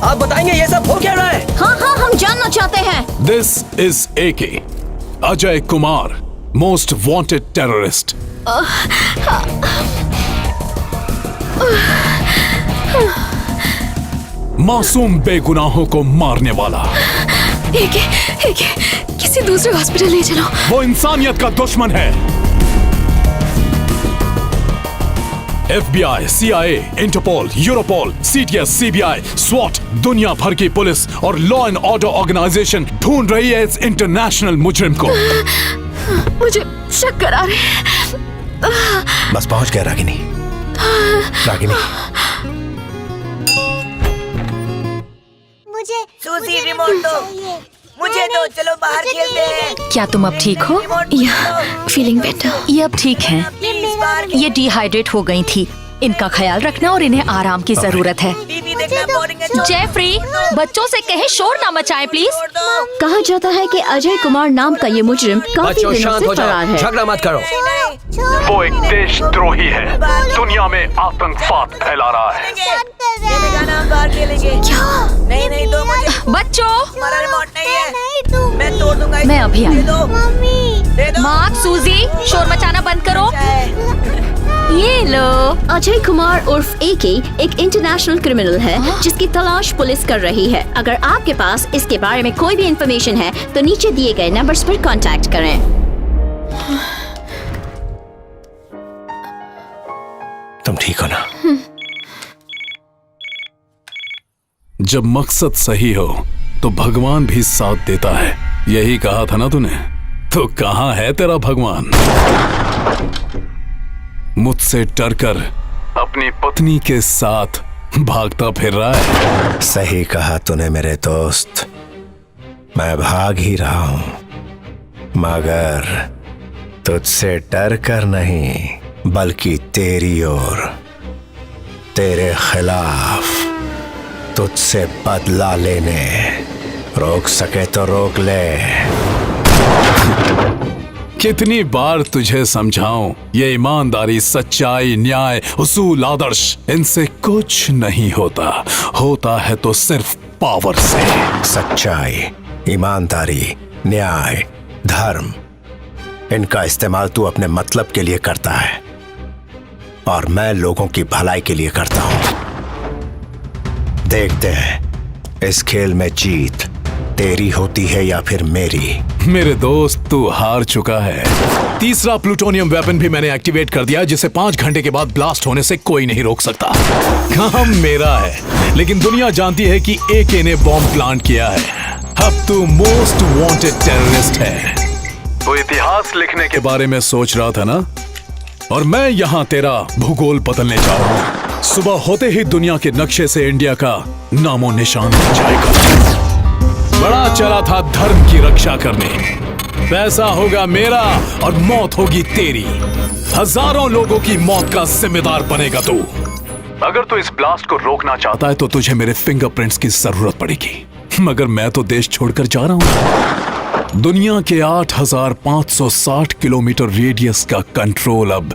आप बताएंगे ये सब हो क्या रहा है? हाँ हाँ, हम जानना चाहते हैं। This is AK, Ajay Kumar, most wanted terrorist. मासूम बेगुनाहों को मारने वाला। एक किसी दूसरे हॉस्पिटल ले चलो। वो इंसानियत का दुश्मन है। FBI, CIA, Interpol, Europol, CTS, CBI, SWAT, दुनिया भर की पुलिस और लॉ एंड ऑर्डर ऑर्गेनाइजेशन ढूंढ रही है इस इंटरनेशनल मुजरिम को। मुझे शक करा रहे हैं। बस पहुंच गया रागिनी। रागिनी, मुझे सूजी रिमोट दो, मुझे दो, चलो बाहर खेलते हैं। क्या तुम अब ठीक हो? या फीलिंग बेटर? ये अब ठीक हैं। प्लीज बाहर ये डिहाइड्रेट हो गई थी। इनका ख्याल रखना और इन्हें आराम की जरूरत है। टीवी देखना बोरिंग है। जेफरी, बच्चों से कहे शोर ना मचाएं प्लीज। छोड़ दो। कहा जाता है कि अजय कुमार नाम का ये मुजरिम काफी बच्चों दिनों शांत से हो फरार जाओ, है। झगड़ा मत करो। नहीं, वो एक देशद्रोही है, दुनिया में आतंकवाद फैला रहा है। ये दिखाना, हम बाहर खेलेंगे। क्या? नहीं दो मुझे, बच्चों, हमारा रिमोट नहीं है। नहीं तू मैं तोड़ दूंगा। मैं अभी आई। दे दो, मम्मी दे दो। मार्क, सूजी, शोर मचाना बंद करो। ये लो। अजय कुमार उर्फ AK एक इंटरनेशनल क्रिमिनल है जिसकी तलाश पुलिस कर रही है। अगर आपके पास इसके बारे में कोई भी इंफॉर्मेशन है तो नीचे दिए गए नंबर्स पर कांटेक्ट करें। तुम ठीक हो ना? जब मकसद सही हो तो भगवान भी साथ देता है। यही कहा था ना तूने? तो कहाँ है तेरा भगवान? मुझसे डरकर अपनी पत्नी के साथ भागता फिर रहा है। सही कहा तूने मेरे दोस्त, मैं भाग ही रहा हूं, मगर तुझसे डर कर नहीं बल्कि तेरी ओर, तेरे खिलाफ, तुझसे बदला लेने। रोक सके तो रोक ले। कितनी बार तुझे समझाऊं, ये ईमानदारी, सच्चाई, न्याय, उसूल, आदर्श, इनसे कुछ नहीं होता। होता है तो सिर्फ पावर से। सच्चाई, ईमानदारी, न्याय, धर्म, इनका इस्तेमाल तू अपने मतलब के लिए करता है और मैं लोगों की भलाई के लिए करता हूं। देखते हैं इस खेल में जीत तेरी होती है या फिर मेरी। मेरे दोस्त, तू हार चुका है। तीसरा प्लूटोनियम वेपन भी मैंने एक्टिवेट कर दिया, जिसे 5 घंटे के बाद ब्लास्ट होने से कोई नहीं रोक सकता। काम मेरा है, लेकिन दुनिया जानती है कि AK ने बॉम्ब प्लांट किया है। अब तू मोस्ट वांटेड टेररिस्ट है। तो इतिहास लिखने के बारे में सोच रहा था ना? और मैं यहाँ तेरा भूगोल बदलने जा रहा हूँ। सुबह होते ही दुनिया के नक्शे से इंडिया का नामो निशान मिट जाएगा। बड़ा चला था धर्म की रक्षा करने, पैसा होगा मेरा और मौत होगी तेरी। हजारों लोगों की मौत का जिम्मेदार बनेगा तू। अगर तू इस ब्लास्ट को रोकना चाहता है तो तुझे मेरे फिंगरप्रिंट्स की जरूरत पड़ेगी, मगर मैं तो देश छोड़कर जा रहा हूं। दुनिया के 8,560 किलोमीटर रेडियस का कंट्रोल अब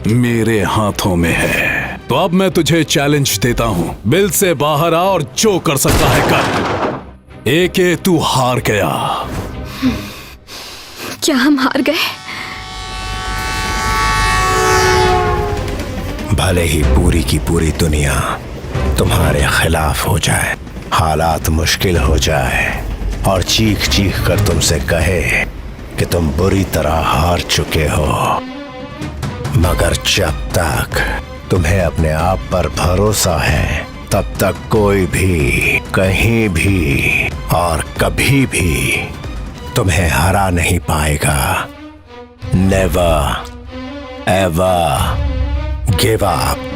मेरे हाथों में है। तो अब मैं तुझे चैलेंज देता हूं, बिल से बाहर आ और जो कर सकता है कर। AK, तू हार गया। क्या हम हार गए? भले ही पूरी की पूरी दुनिया तुम्हारे खिलाफ हो जाए, हालात मुश्किल हो जाए और चीख चीख कर तुमसे कहे कि तुम बुरी तरह हार चुके हो, मगर जब तक तुम्हें अपने आप पर भरोसा है तब तक कोई भी, कहीं भी और कभी भी तुम्हें हरा नहीं पाएगा। Never ever give up.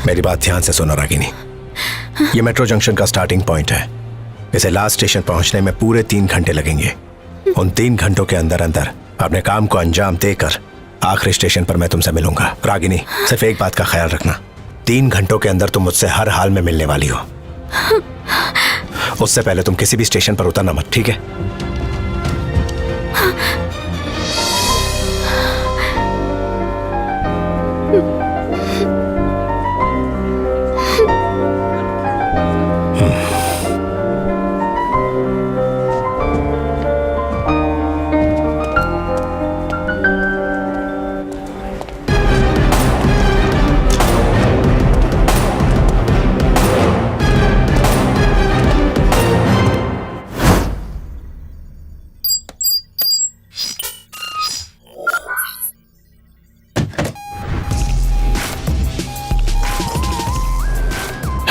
मेरी बात ध्यान से सुनो रागिनी। ये मेट्रो जंक्शन का स्टार्टिंग पॉइंट है। इसे लास्ट स्टेशन पहुंचने में पूरे 3 घंटे लगेंगे। उन 3 घंटों के अंदर अंदर अपने काम को अंजाम देकर आखिरी स्टेशन पर मैं तुमसे मिलूंगा। रागिनी, सिर्फ एक बात का ख्याल रखना, 3 घंटों के अंदर तुम मुझसे हर हाल में मिलने वाली हो। उससे पहले तुम किसी भी स्टेशन पर उतरना मत, ठीक है?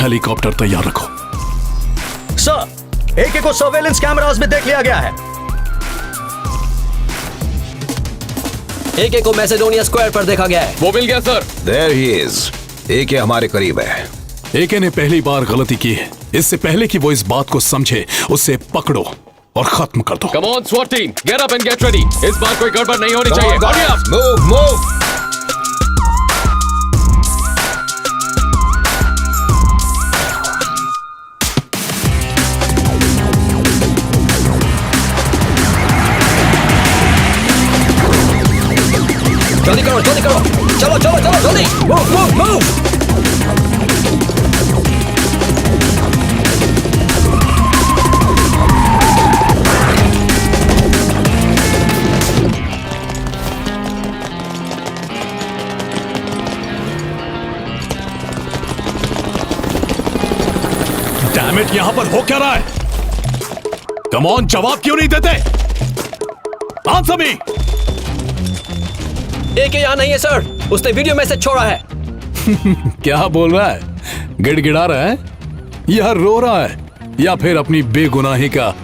हेलीकॉप्टर तैयार रखो। सर, एके को सर्वेलेंस कैमरास में देख लिया गया है। एके को मैसेडोनिया स्क्वायर पर देखा गया है। वो मिल गया सर। There he is. एके हमारे करीब है। एके ने पहली बार गलती की है। इससे पहले कि वो इस बात को समझे, उसे पकड़ो और खत्म कर दो। Come on, SWAT team, get up and get ready. इस बार कोई गड़बड़ नहीं होनी चाहिए। Hurry up. Move. जल्दी करो, चलो जल्दी, मूव। डैम इट, यहां पर हो क्या रहा है? कम ऑन, जवाब क्यों नहीं देते? Answer me. एके यहाँ नहीं है सर, उसने वीडियो मैसेज छोड़ा है। क्या बोल रहा है? गिड़गिड़ा रहा है या रो रहा है या फिर अपनी बेगुनाही का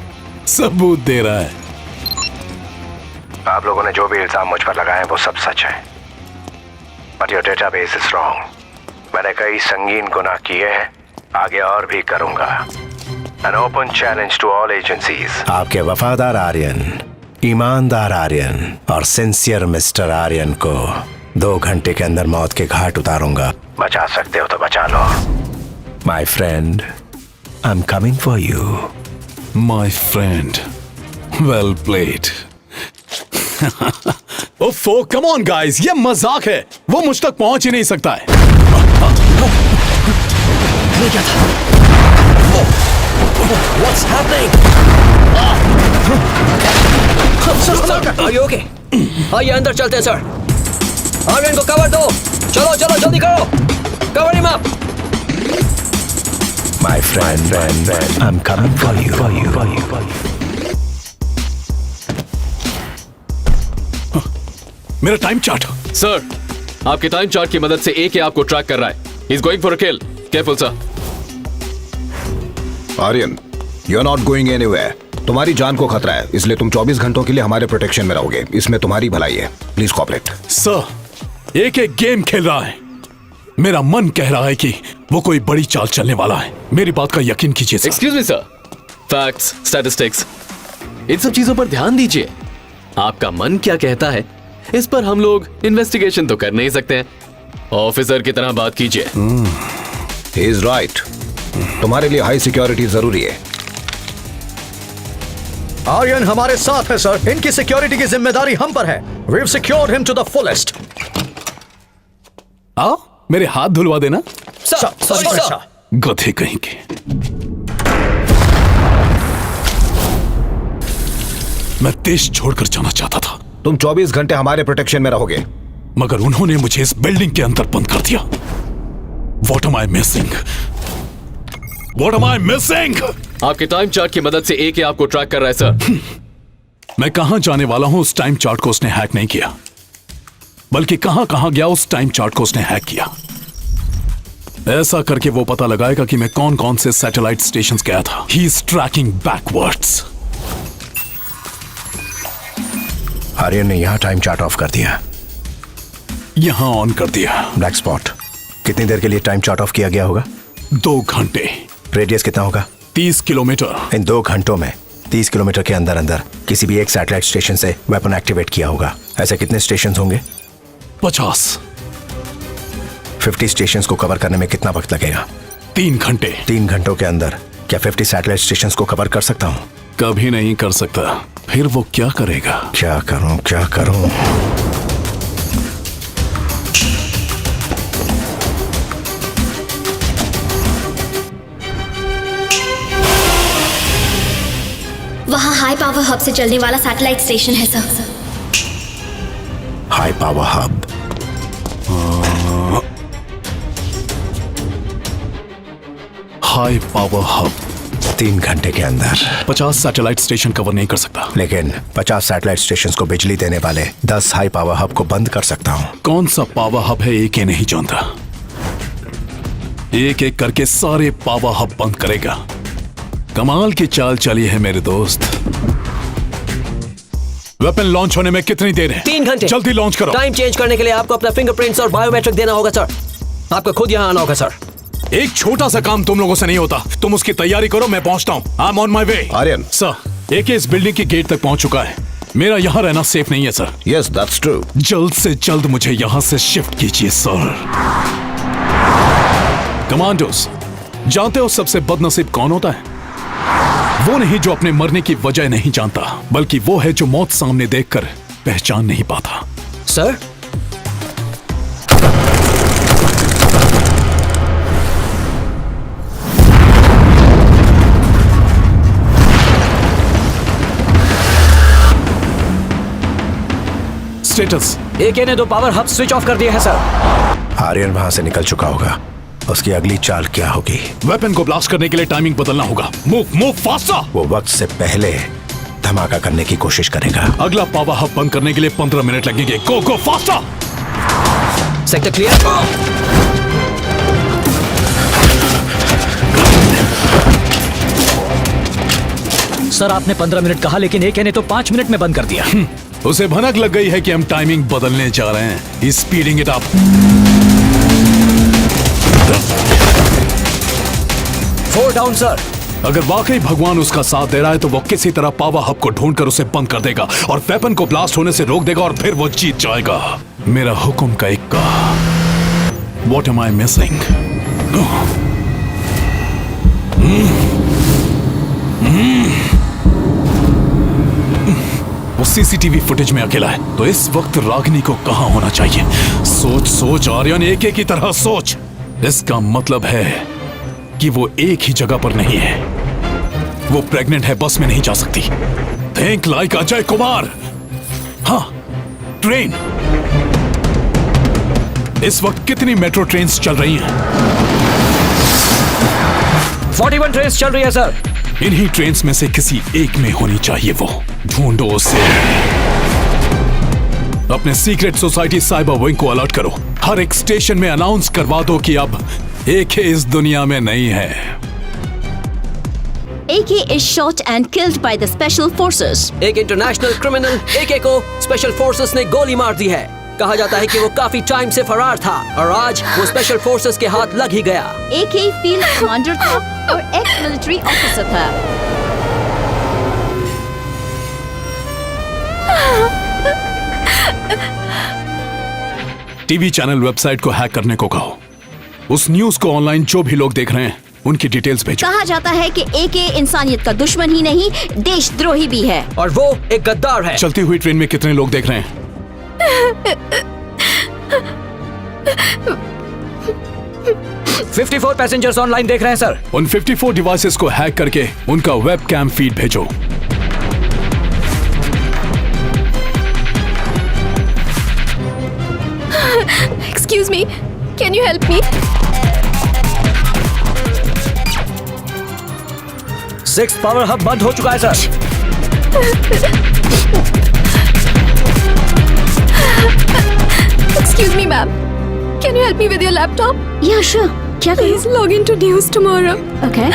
सबूत दे रहा है? आप लोगों ने जो भी इल्जाम मुझ पर लगाए वो सब सच है, but your database is wrong. मैंने कई संगीन गुनाह किए हैं, आगे और भी करूंगा। An open challenge to all agencies. आपके वफादार आर्यन, ईमानदार आर्यन और सिंसियर मिस्टर आर्यन को 2 घंटे के अंदर मौत के घाट उतारूंगा। बचा सकते हो तो बचा लो। My friend, I am coming for you. My friend, well played. ओफो, कम ऑन गाइस, ये मजाक है। वो मुझ तक पहुंच ही नहीं सकता है। ये क्या था? What's happening? Are you okay? आइए अंदर चलते हैं सर। आर्यन को कवर दो। चलो जल्दी करो। Cover him up. My friend, I'm coming for you. मेरा टाइम चार्ट। सर, आपके टाइम चार्ट की मदद से एके आपको ट्रैक कर रहा है। He's going for a kill. Careful, sir. Aryan, you're not going anywhere. तुम्हारी जान को खतरा है, इसलिए तुम 24 घंटों के लिए हमारे प्रोटेक्शन में रहोगे। इसमें तुम्हारी भलाई है। Please cooperate. सर, एक गेम खेल रहा है। मेरा मन कह रहा है कि वो कोई बड़ी चाल चलने वाला है। मेरी बात का यकीन कीजिए sir. Excuse me, sir. Facts, statistics. इन सब चीजों पर ध्यान दीजिए। आपका मन क्या कहता है, इस पर हम लोग इन्वेस्टिगेशन तो कर नहीं सकते हैं। ऑफिसर की तरह बात कीजिए। He is right. तुम्हारे लिए हाई सिक्योरिटी जरूरी है। आर्यन हमारे साथ है सर। इनकी सिक्योरिटी की जिम्मेदारी हम पर है। We've secured him to the fullest. आओ, मेरे हाथ धुलवा देना। सर। गधे कहीं के। मैं देश छोड़कर जाना चाहता था, तुम 24 घंटे हमारे प्रोटेक्शन में रहोगे, मगर उन्होंने मुझे इस बिल्डिंग के अंदर बंद कर दिया। What am I missing? What am I missing? आपके टाइम चार्ट की मदद से एके आपको ट्रैक कर रहा है सर। मैं कहां जाने वाला हूं उस टाइम चार्ट को उसने हैक नहीं किया, बल्कि कहां गया उस टाइम चार्ट को उसने हैक किया। ऐसा करके वो पता लगाएगा कि मैं कौन कौन से सैटेलाइट स्टेशंस गया था। He is tracking backwards. Aryan ने यहाँ टाइम चार्ट ऑफ कर दिया, यहां ऑन कर दिया। Black spot. कितनी देर के लिए टाइम चार्ट ऑफ किया गया होगा? 2 घंटे। रेडियस कितना होगा? 30 किलोमीटर। इन 2 घंटों में 30 किलोमीटर के अंदर अंदर किसी भी एक सैटेलाइट स्टेशन से वेपन एक्टिवेट किया होगा। ऐसे कितने स्टेशन होंगे? 50। 50 स्टेशंस को कवर करने में कितना वक्त लगेगा? 3 घंटे। 3 घंटों के अंदर क्या 50 सैटेलाइट स्टेशंस को कवर कर सकता हूँ? कभी नहीं कर सकता। फिर वो क्या करेगा? क्या करूं, क्या करूं? वहाँ हाई पावर हब से चलने वाला सैटेलाइट स्टेशन है sir. High power hub. High power hub 3 घंटे के अंदर 50 सैटेलाइट स्टेशन कवर नहीं कर सकता। लेकिन 50 सैटेलाइट स्टेशंस को बिजली देने वाले 10 हाई पावर हब को बंद कर सकता हूँ। कौन सा पावर हब है एक नहीं जानता। एक एक करके सारे पावर हब बंद करेगा। कमाल की चाल चली है मेरे दोस्त। वेपन लॉन्च होने में कितनी देर है? 3 घंटे। जल्दी लॉन्च करो। टाइम चेंज करने के लिए आपको अपना फिंगरप्रिंट्स और बायोमेट्रिक देना होगा सर। आपको खुद यहाँ आना होगा सर। एक छोटा सा काम तुम लोगों से नहीं होता। तुम उसकी तैयारी करो, मैं पहुंचता हूँ। I am on my way. Aryan. Sir, एक इस बिल्डिंग की गेट तक पहुंच चुका है। मेरा यहाँ रहना सेफ नहीं है सर। Yes that's true. जल्द से जल्द मुझे यहाँ से शिफ्ट कीजिए सर। कमांडोस, जानते हो सबसे बदनसीब कौन होता है? वो नहीं जो अपने मरने की वजह नहीं जानता, बल्कि वो है जो मौत सामने देखकर पहचान नहीं पाता। Sir, status. एके ने 2 पावर हब स्विच ऑफ कर दिए हैं सर। आर्यन वहां से निकल चुका होगा। उसकी अगली चाल क्या होगी? वेपन को ब्लास्ट करने के लिए टाइमिंग बदलना होगा। Move faster. वो वक्त से पहले धमाका करने की कोशिश करेगा। अगला पावर हब बंद करने के लिए 15 मिनट लगेंगे। गो फास्टर। Sector clear. सर, आपने 15 मिनट कहा, लेकिन एके ने तो 5 मिनट में बंद कर दिया। उसे भनक लग गई है कि हम टाइमिंग बदलने जा रहे हैं। Speeding it up. 4 down sir. अगर वाकई भगवान उसका साथ दे रहा है तो वो किसी तरह पावर हब को ढूंढकर उसे बंद कर देगा और वेपन को ब्लास्ट होने से रोक देगा और फिर वो जीत जाएगा। मेरा हुक्म का इक्का। What am I missing? वो सीसीटीवी फुटेज में अकेला है, तो इस वक्त रागिनी को कहां होना चाहिए? सोच आर्यन, एक की तरह सोच। इसका मतलब है कि वो एक ही जगह पर नहीं है। वो प्रेग्नेंट है, बस में नहीं जा सकती। Think like Ajay Kumar. हाँ, ट्रेन। इस वक्त कितनी मेट्रो ट्रेन्स चल रही हैं? 41 ट्रेन्स चल रही है सर। इन्हीं ट्रेन्स में से किसी एक में होनी चाहिए वो। ढूंढो उसे। अपने सीक्रेट सोसाइटी साइबर विंग को अलर्ट करो। हर एक स्टेशन में अनाउंस करवा दो कि अब AK इस दुनिया में नहीं है। AK is shot and killed by the special forces. एक इंटरनेशनल क्रिमिनल AK को स्पेशल फोर्सेस ने गोली मार दी है। कहा जाता है कि वो काफी टाइम से फरार था और आज वो स्पेशल फोर्सेस के हाथ लग ही गया। AK फील्ड कमांडर था और एक्स मिलिट्री ऑफिसर था। टीवी चैनल वेबसाइट को हैक करने को कहो। उस न्यूज को ऑनलाइन जो भी लोग देख रहे हैं उनकी डिटेल्स भेजो। कहा जाता है कि AK इंसानियत का दुश्मन ही नहीं, देशद्रोही भी है। और वो एक गद्दार है। चलती हुई ट्रेन में कितने लोग देख रहे हैं? 54 पैसेंजर्स ऑनलाइन देख रहे हैं सर। उन 54 डिवाइसेस को हैक करके उनका वेबकैम फीड भेजो। Excuse me, can you help me? 6th power hub बंद हो चुका है sir. Excuse me, ma'am. Can you help me with your laptop? Yeah, sure. क्या करूं? Please log into news tomorrow. Okay.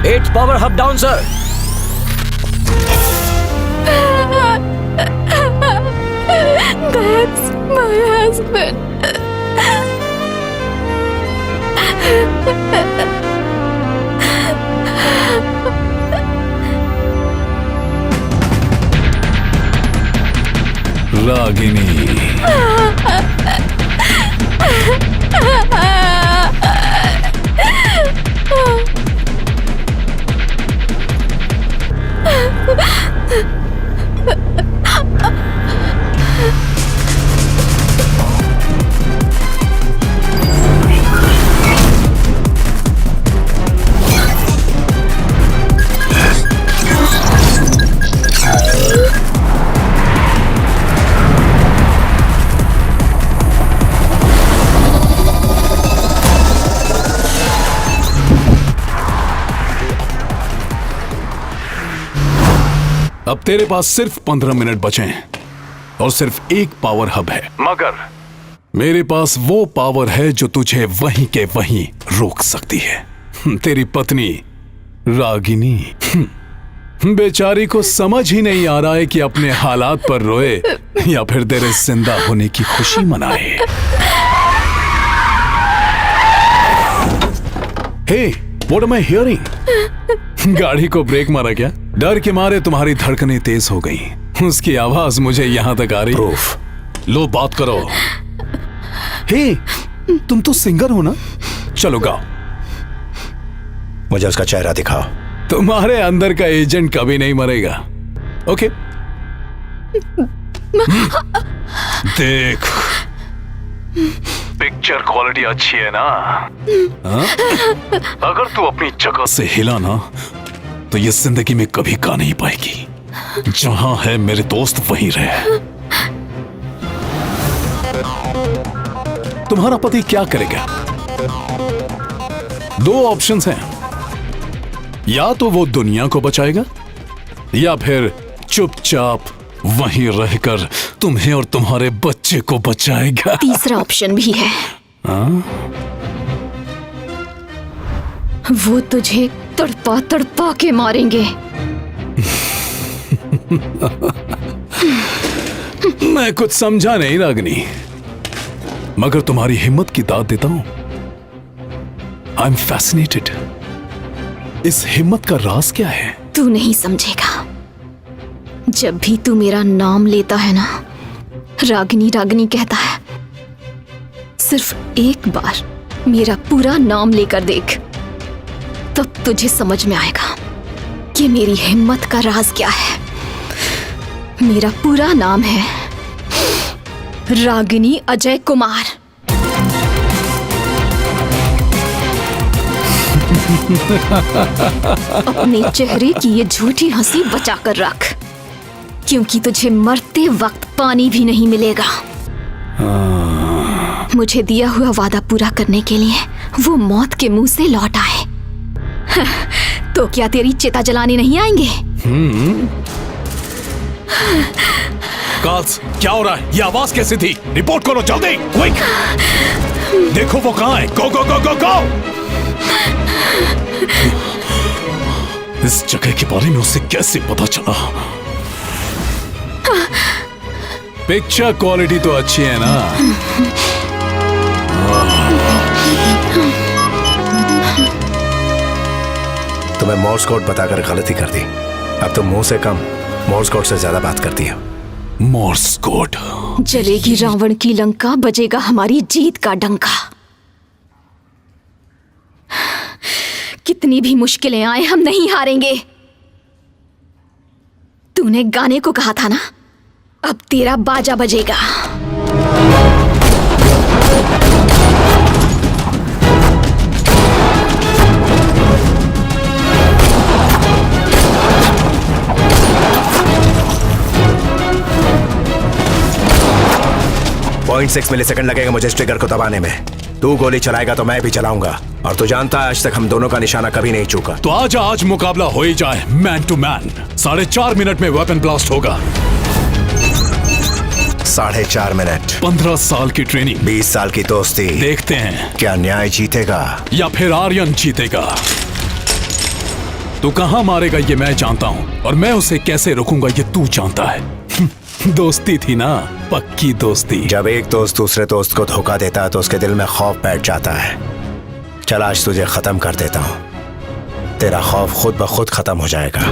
8th power hub down sir. Dad. husband. Ragini, अब तेरे पास सिर्फ 15 minute बचे हैं और सिर्फ एक पावर हब है, मगर मेरे पास वो पावर है जो तुझे वहीं के वहीं रोक सकती है। तेरी पत्नी रागिनी। बेचारी को समझ ही नहीं आ रहा है कि अपने हालात पर रोए या फिर तेरे जिंदा होने की खुशी मनाए। हे, व्हाट एम आई हियरिंग? गाड़ी को ब्रेक मारा क्या? डर के मारे तुम्हारी धड़कनें तेज हो गई। उसकी आवाज मुझे यहां तक आ रही। प्रूफ लो, बात करो। हे, तुम तो सिंगर हो ना? चलो गाओ। मुझे उसका चेहरा दिखाओ। तुम्हारे अंदर का एजेंट कभी नहीं मरेगा। ओके, देख, पिक्चर क्वालिटी अच्छी है ना? अगर तू अपनी जगह से हिला ना तो ये जिंदगी में कभी गा नहीं पाएगी। जहां है मेरे दोस्त वहीं रहे। तुम्हारा पति क्या करेगा? दो ऑप्शंस हैं, या तो वो दुनिया को बचाएगा या फिर चुपचाप वहीं रहकर तुम्हें और तुम्हारे बच्चे को बचाएगा। तीसरा ऑप्शन भी है। वो तुझे तड़पा तड़पा के मारेंगे। मैं कुछ समझा नहीं रागिनी, मगर तुम्हारी हिम्मत की दाद देता हूं। I am fascinated. इस हिम्मत का राज क्या है? तू नहीं समझेगा। जब भी तू मेरा नाम लेता है ना, रागिनी रागिनी कहता है, सिर्फ एक बार मेरा पूरा नाम लेकर देख, तब तुझे समझ में आएगा कि मेरी हिम्मत का राज क्या है। मेरा पूरा नाम है रागिनी अजय कुमार। अपने चेहरे की ये झूठी हंसी बचा कर रख, क्योंकि तुझे मरते वक्त पानी भी नहीं मिलेगा। मुझे दिया हुआ वादा पूरा करने के लिए वो मौत के मुंह से लौट आए। तो क्या तेरी चिता जलाने नहीं आएंगे? कार्ल्स, क्या हो रहा है? ये आवाज कैसी थी? रिपोर्ट करो जल्दी, क्विक। देखो वो कहां है। गो गो गो गो गो। इस जगह के बारे में उसे कैसे पता चला? पिक्चर क्वालिटी तो अच्छी है ना? तुम्हें मोर्स कोड बताकर गलती कर दी। अब तुम मुंह से कम मोर्स कोड से ज्यादा बात करती हो। Morse code. जलेगी रावण की लंका, बजेगा हमारी जीत का डंका। कितनी भी मुश्किलें आए, हम नहीं हारेंगे। तूने गाने को कहा था ना, अब तेरा बाजा बजेगा। पॉइंट 6 मिलीसेकंड लगेगा मुझे इस ट्रिगर को दबाने में। तू गोली चलाएगा तो मैं भी चलाऊंगा, और तू जानता है आज तक हम दोनों का निशाना कभी नहीं चूका। तो आज मुकाबला हो ही जाए, मैन टू मैन। 4.5 मिनट में वेपन ब्लास्ट होगा। 4.5 मिनट, 15 साल की ट्रेनिंग, 20 साल की दोस्ती। देखते हैं क्या न्याय जीतेगा या फिर आर्यन जीतेगा। तू कहां मारेगा ये मैं जानता हूं, और मैं उसे कैसे रोकूंगा ये तू जानता है। दोस्ती थी ना, पक्की दोस्ती। जब एक दोस्त दूसरे दोस्त को धोखा देता है तो उसके दिल में खौफ बैठ जाता है। चल आज तुझे खत्म कर देता हूं, तेरा खौफ खुद ब खुद खत्म हो जाएगा।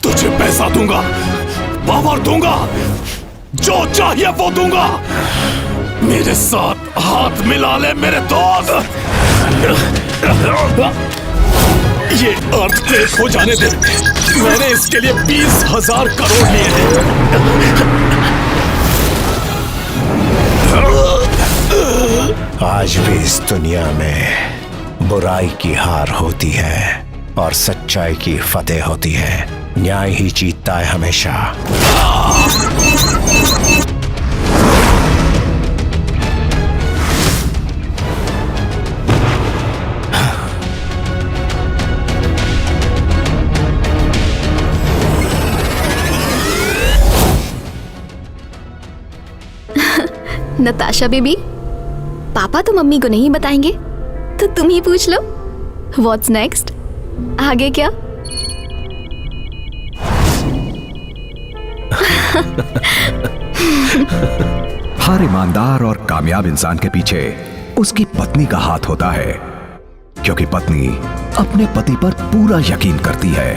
तुझे पैसा दूंगा, पावर दूंगा, जो चाहिए वो दूंगा। मेरे साथ हाथ मिला ले मेरे दोस्त। ये अर्थक्वेक हो जाने दे, मैंने इसके लिए 20,000 करोड़ लिए हैं। आज भी इस दुनिया में बुराई की हार होती है और सच्चाई की फतेह होती है। न्याय ही जीतता है हमेशा। नताशा बेबी, पापा तो मम्मी को नहीं बताएंगे, तो तुम ही पूछ लो, व्हाट्स नेक्स्ट? आगे क्या? हर ईमानदार और कामयाब इंसान के पीछे उसकी पत्नी का हाथ होता है, क्योंकि पत्नी अपने पति पर पूरा यकीन करती है।